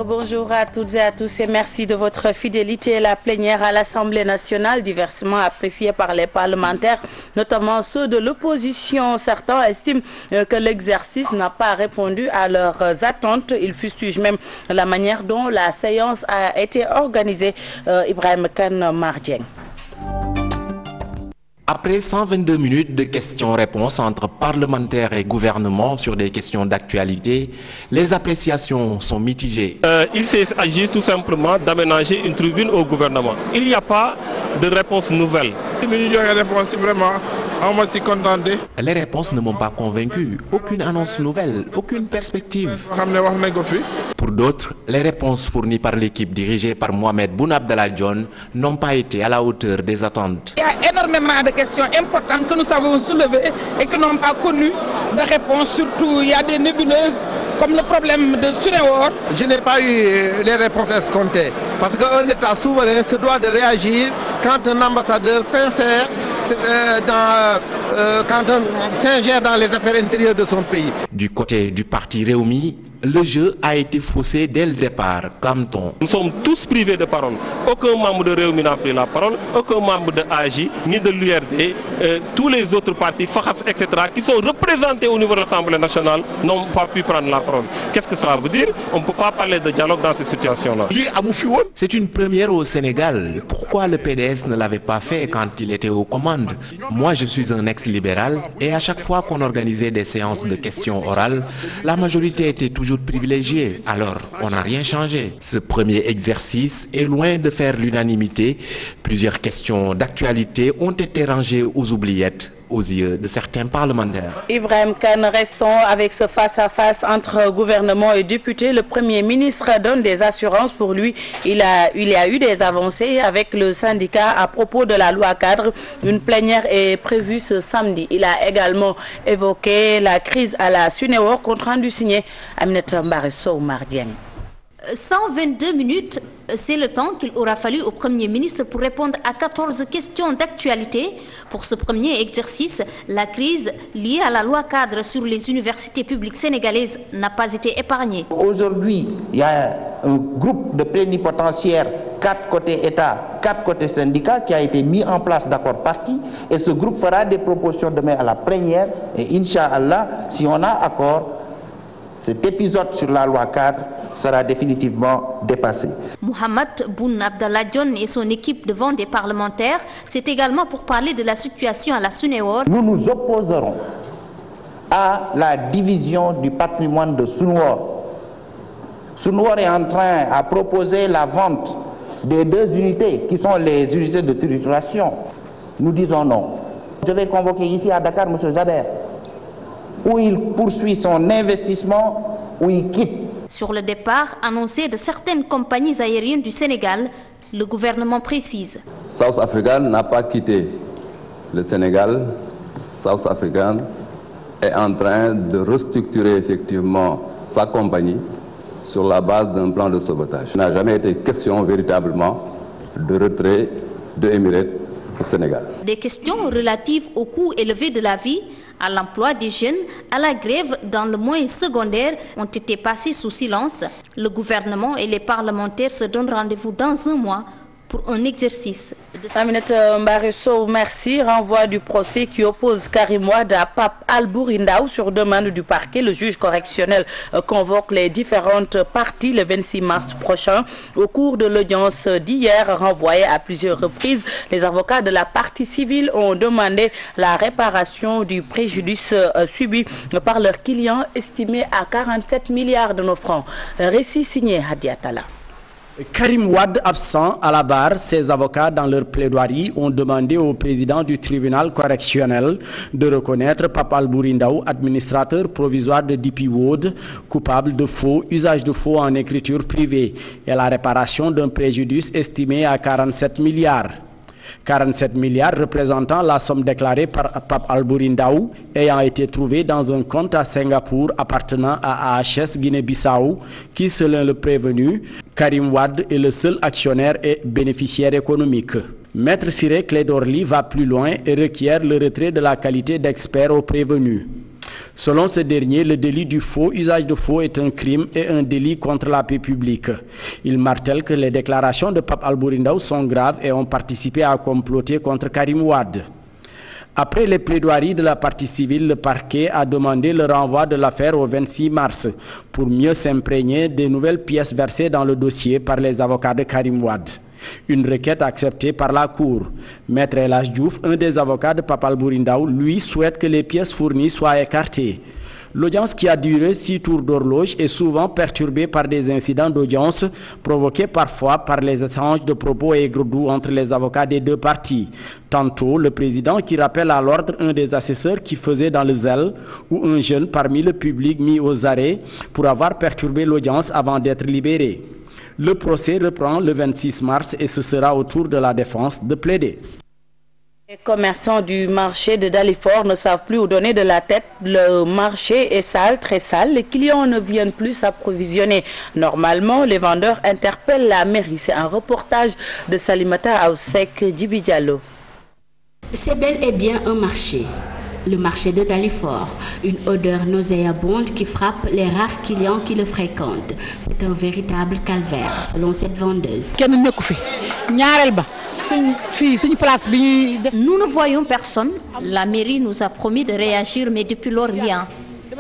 Bonjour à toutes et à tous et merci de votre fidélité. La plénière à l'Assemblée nationale, diversement appréciée par les parlementaires, notamment ceux de l'opposition. Certains estiment que l'exercice n'a pas répondu à leurs attentes. Ils fustigent même la manière dont la séance a été organisée. Ibrahim Kane Mardieng. Après 122 minutes de questions-réponses entre parlementaires et gouvernement sur des questions d'actualité, les appréciations sont mitigées. Il s'agit tout simplement d'aménager une tribune au gouvernement. Il n'y a pas de réponse nouvelle. Les réponses ne m'ont pas convaincu. Aucune annonce nouvelle, aucune perspective. Pour d'autres, les réponses fournies par l'équipe dirigée par Mohamed Boun Abdallah Dionne n'ont pas été à la hauteur des attentes. Il y a énormément de questions importantes que nous avons soulevées et qui n'ont pas connu de réponse. Surtout, il y a des nébuleuses comme le problème de Sunéor. Je n'ai pas eu les réponses escomptées parce qu'un État souverain se doit de réagir quand un ambassadeur s'ingère dans les affaires intérieures de son pays. Du côté du parti Réumi, le jeu a été faussé dès le départ, clame-t-on. Nous sommes tous privés de parole. Aucun membre de Réumi n'a pris la parole, aucun membre de AJ, ni de l'URD, tous les autres partis, FAHAS, etc., qui sont représentés au niveau de l'Assemblée nationale, n'ont pas pu prendre la parole. Qu'est-ce que ça veut dire? On ne peut pas parler de dialogue dans ces situations-là. C'est une première au Sénégal. Pourquoi le PDS ne l'avait pas fait quand il était aux commandes? Moi, je suis un ex-libéral et à chaque fois qu'on organisait des séances de questions orales, la majorité était toujours privilégiée. Alors, on n'a rien changé. Ce premier exercice est loin de faire l'unanimité. Plusieurs questions d'actualité ont été rangées aux oubliettes aux yeux de certains parlementaires. Ibrahim Kane, restons avec ce face-à-face entre gouvernement et députés. Le Premier ministre donne des assurances. Pour lui, il y a eu des avancées avec le syndicat à propos de la loi cadre. Une plénière est prévue ce samedi. Il a également évoqué la crise à la Sunéor, compte rendu signé Aminata Mbaresso Mardieng. 122 minutes, c'est le temps qu'il aura fallu au Premier ministre pour répondre à 14 questions d'actualité. Pour ce premier exercice, la crise liée à la loi cadre sur les universités publiques sénégalaises n'a pas été épargnée. Aujourd'hui, il y a un groupe de plénipotentiaires, 4 côtés État, 4 côtés syndicats, qui a été mis en place d'accord parti. Et ce groupe fera des propositions demain à la plénière. Et Inch'Allah, si on a accord, cet épisode sur la loi cadre sera définitivement dépassé. Mohamed Boun Abdallah Dionne et son équipe devant des parlementaires, c'est également pour parler de la situation à la Sunéor. Nous nous opposerons à la division du patrimoine de Sunéor. Sunéor est en train à proposer la vente des 2 unités qui sont les unités de trituration. Nous disons non. Je vais convoquer ici à Dakar M. Jaber, où il poursuit son investissement, où il quitte. Sur le départ annoncé de certaines compagnies aériennes du Sénégal, le gouvernement précise. South African n'a pas quitté le Sénégal. South African est en train de restructurer effectivement sa compagnie sur la base d'un plan de sauvetage. Il n'a jamais été question véritablement de retrait de Emirates au Sénégal. Des questions relatives au coût élevé de la vie, à l'emploi des jeunes, à la grève dans le moyen secondaire ont été passées sous silence. Le gouvernement et les parlementaires se donnent rendez-vous dans un mois pour un exercice. Aminata Mbaresso, merci. Renvoi du procès qui oppose Karim Wade à Pape Albouri Ndao sur demande du parquet. Le juge correctionnel convoque les différentes parties le 26 mars prochain. Au cours de l'audience d'hier, renvoyée à plusieurs reprises, les avocats de la partie civile ont demandé la réparation du préjudice subi par leur client estimé à 47 milliards de nos francs. Récit signé Hadiatala. Karim Wade absent à la barre, ses avocats dans leur plaidoirie ont demandé au président du tribunal correctionnel de reconnaître Pape Albouri Ndao, administrateur provisoire de DP World, coupable de faux, usage de faux en écriture privée et la réparation d'un préjudice estimé à 47 milliards. 47 milliards représentant la somme déclarée par Pape Albouri Ndao ayant été trouvée dans un compte à Singapour appartenant à AHS Guinée-Bissau qui, selon le prévenu, Karim Wade est le seul actionnaire et bénéficiaire économique. Maître Ciré Clédorli va plus loin et requiert le retrait de la qualité d'expert au prévenu. Selon ce dernier, le délit du faux usage de faux est un crime et un délit contre la paix publique. Il martèle que les déclarations de Pape Albouri Ndao sont graves et ont participé à comploter contre Karim Wade. Après les plaidoiries de la partie civile, le parquet a demandé le renvoi de l'affaire au 26 mars pour mieux s'imprégner des nouvelles pièces versées dans le dossier par les avocats de Karim Wade. Une requête acceptée par la Cour. Maître El Hadj Diouf, un des avocats de Pape Albouri Ndao, lui souhaite que les pièces fournies soient écartées. L'audience qui a duré 6 tours d'horloge est souvent perturbée par des incidents d'audience provoqués parfois par les échanges de propos aigres-doux entre les avocats des deux parties. Tantôt, le président qui rappelle à l'ordre un des assesseurs qui faisait dans le zèle ou un jeune parmi le public mis aux arrêts pour avoir perturbé l'audience avant d'être libéré. Le procès reprend le 26 mars et ce sera au tour de la défense de plaider. Les commerçants du marché de Dalifort ne savent plus où donner de la tête. Le marché est sale, très sale. Les clients ne viennent plus s'approvisionner. Normalement, les vendeurs interpellent la mairie. C'est un reportage de Salimata Aoussek Djibi Diallo. C'est bel et bien un marché. Le marché de Dalifort, une odeur nauséabonde qui frappe les rares clients qui le fréquentent. C'est un véritable calvaire, selon cette vendeuse. Nous ne voyons personne. La mairie nous a promis de réagir, mais depuis lors, rien.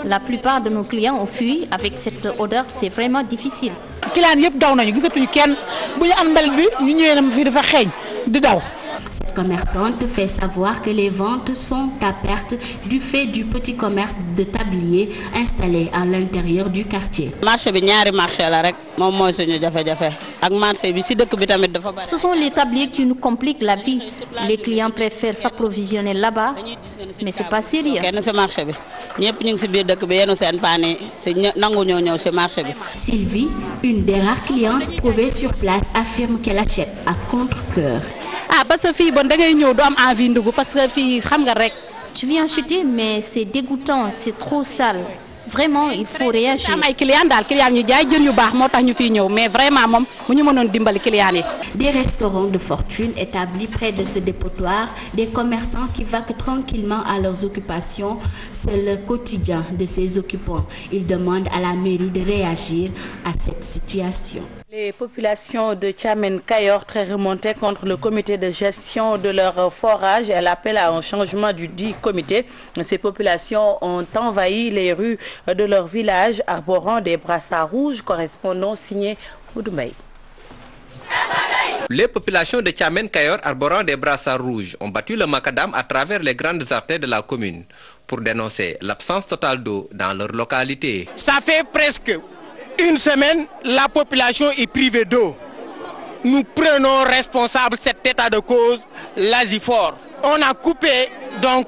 La plupart de nos clients ont fui. Avec cette odeur, c'est vraiment difficile. Cette commerçante fait savoir que les ventes sont à perte du fait du petit commerce de tablier installé à l'intérieur du quartier. Ce sont les tabliers qui nous compliquent la vie. Les clients préfèrent s'approvisionner là-bas, mais c'est pas sérieux. Sylvie, une des rares clientes trouvées sur place, affirme qu'elle achète à contre-cœur. Je viens acheter, mais c'est dégoûtant, c'est trop sale. Vraiment, il faut réagir. Des restaurants de fortune établis près de ce dépotoir, des commerçants qui vaquent tranquillement à leurs occupations, c'est le quotidien de ces occupants. Ils demandent à la mairie de réagir à cette situation. Les populations de Thiamène Kayor, très remontées contre le comité de gestion de leur forage, elles appellent à un changement du dit comité. Ces populations ont envahi les rues de leur village, arborant des brassards rouges, correspondant signé Oudoumbaï. Les populations de Thiamène Kayor, arborant des brassards rouges, ont battu le macadam à travers les grandes artères de la commune pour dénoncer l'absence totale d'eau dans leur localité. Ça fait presque une semaine, la population est privée d'eau. Nous prenons responsable cet état de cause, l'Asifor. On a coupé donc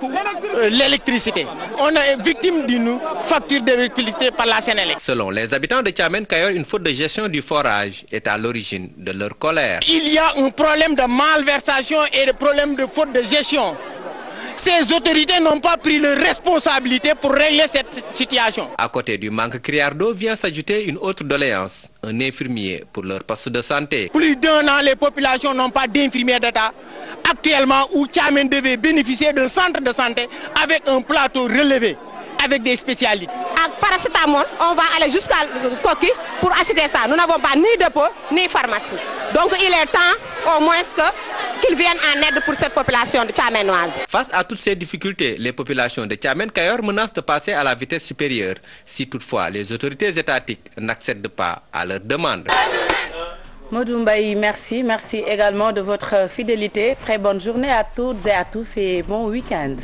l'électricité. On est victime d'une facture d'électricité par la Sénélec. Selon les habitants de Thiamène Kayor, une faute de gestion du forage est à l'origine de leur colère. Il y a un problème de malversation et un problème de faute de gestion. Ces autorités n'ont pas pris leurs responsabilités pour régler cette situation. À côté du manque criard d'eau vient s'ajouter une autre doléance, un infirmier pour leur poste de santé. Plus d'un an, les populations n'ont pas d'infirmier d'État. Actuellement, où Thiamène devait bénéficier d'un centre de santé avec un plateau relevé, avec des spécialistes. À paracétamol, on va aller jusqu'à Koki pour acheter ça. Nous n'avons pas ni dépôt, ni pharmacie. Donc il est temps au moins qu'ils viennent en aide pour cette population de Thiaménoise. Face à toutes ces difficultés, les populations de Thiamène Kayor menacent de passer à la vitesse supérieure si toutefois les autorités étatiques n'accèdent pas à leurs demandes. Modoumbaï, merci. Merci également de votre fidélité. Très bonne journée à toutes et à tous et bon week-end.